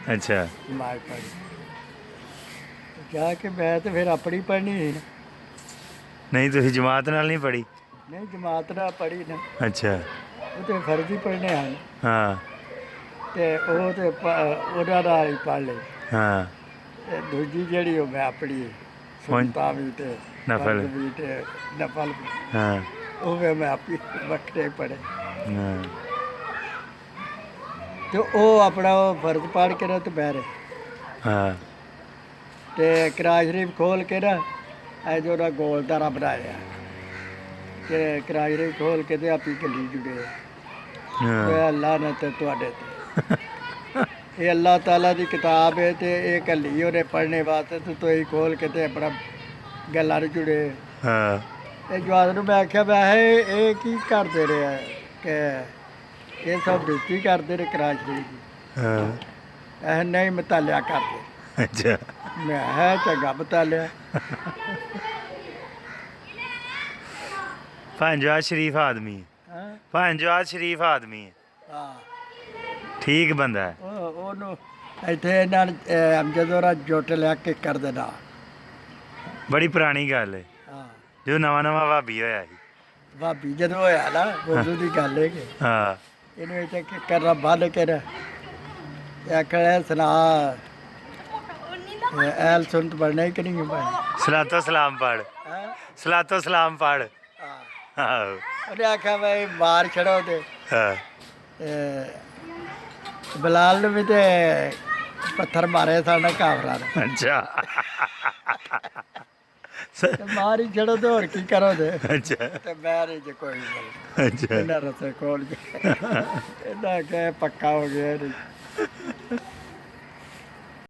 अच्छा जमात पढ़ी जाके मैं तो फिर अपनी पढ़नी ही ना नहीं तुसी जमात नाल नहीं पढ़ी नहीं जमात ना पढ़ी ना अच्छा वो तो फर्जी पढ़ने हैं हाँ ते वो तो ਉਹਨਾਂ ਨਾਲ ਹੀ ਪੜ੍ਹ ਲਈ हाँ ਤੇ ਦੂਜੀ ਜਿਹੜੀ ਉਹ ਮੈਂ ਆਪਣੀ ਸੁਨਤਾ ਵੀ ਤੇ नफल ਫਰਜ਼ ਵੀ ਤੇ ਨਫਲ ਵੀ हाँ ਉਹ ਵੀ ਮੈਂ ਆਪੀ ਵੱਖਰੇ ਪੜ੍ਹੇ हाँ ਤੇ ਉਹ ਆਪਣਾ ਉਹ ਫਰਜ਼ ਪੜ੍ਹ ਕੇ ਨਾ ਦੁਪਹਿਰੇ हाँ ਤੇ ਕਿਰਾਏ ਸ਼ਰੀਫ ਖੋਲ ਕੇ ਨਾ ਇਹ ਜੋ ਨਾ ਗੋਲਦਾਰਾ ਬਣਾਇਆ ਕਿ ਕਿਰਾਏ ਸ਼ਰੀਫ ਖੋਲ ਕੇ ਤੇ ਆਪੀ ਗਲੀ ਜੁੜੇ हाँ ਤੇ ਅੱਲਾ ਨੇ ਤੇ ਤੁਹਾਡੇ ਤੇ ਇਹ ਅੱਲਾਹ ਤਾਲਾ ਦੀ ਕਿਤਾਬ ਹੈ ਤੇ ਇਹ ਕੱਲੀ ਉਹਨੇ ਪੜ੍ਹਨੇ ਵਾਸਤੇ ਤੇ ਤੁਸੀਂ ਖੋਲ ਕੇ ਤੇ ਆਪਣਾ ਗੱਲਾਂ ਨੂੰ ਜੁੜੇ हाँ ਇਹ ਜਵਾਦ ਨੂੰ ਮੈਂ ਆਖਿਆ ਵੈਸੇ ਇਹ ਕੀ ਕਰਦੇ ਰਿਹਾ ਕਿ ਇਹ ਸਭ ਬੇਇੱਜ਼ਤੀ ਕਰਦੇ ਰਹੇ ਕਿਰਾਏ ਸ਼ਰੀਫ ਦੀ हाँ ਇਹ ਨਹੀਂ ਮਤਾਲਿਆ ਕਰਦੇ अच्छा ਮੈਂ ਹੈ ਚੰਗਾ ਮਤਾਲਿਆ भांजवाज शरीफ आदमी है ਹਾਂ भांजवाज शरीफ आदमी है ਹਾਂ ठीक बंदा है ਉਹਨੂੰ ਇੱਥੇ ਇਹਨਾਂ ਨੇ ਜਦੋਂ ਰਾ ਜੁੱਟ ਲਿਆ ਕੇ ਕਰ ਦੇਣਾ बड़ी पुरानी गल है ਹਾਂ जो नवा नवा भाभी होया ही ਭਾਬੀ ਜਦੋਂ ਹੋਇਆ ਨਾ ਉਦੋਂ ਦੀ ਗੱਲ ਹੈ ਕਿ हाँ ਇਹਨੂੰ ਇੱਥੇ ਕੀ ਕਰਨਾ ਬੰਦ ਕਰ ਆਖਿਆ ਸੁਣਾ ਐਲ ਸੁਨਤ ਪੜਨਾ ਹੀ ਕਿ ਨਹੀਂ ਪੜਨਾ सलातो सलाम पढ़ ਹਾਂ सलातो सलाम पढ़ ਹਾਂ हाँ ਉਹਨੇ ਆਖਿਆ ਬਈ ਮਾਰ ਛੜੋ ਤੇ हाँ ਬਲਾਲ ਨੂੰ ਵੀ ਤੇ ਪੱਥਰ ਮਾਰੇ ਸਾਡਾ ਕਾਵਰਾ ਨੇ अच्छा ਤੇ ਮਾਰ ਹੀ ਛੜੋ ਤੇ ਹੋਰ ਕੀ ਕਰੋ ਤੇ अच्छा ਤੇ ਮੈਂ ਨਹੀਂ ਜੇ ਕੋਈ ਗੱਲ अच्छा ਇਹਨਾਂ ਰਸੇ ਕੋਲ ਕੇ ਇਹਨਾਂ ਕਹੇ ਪੱਕਾ ਹੋ ਗਿਆ ਨਹੀਂ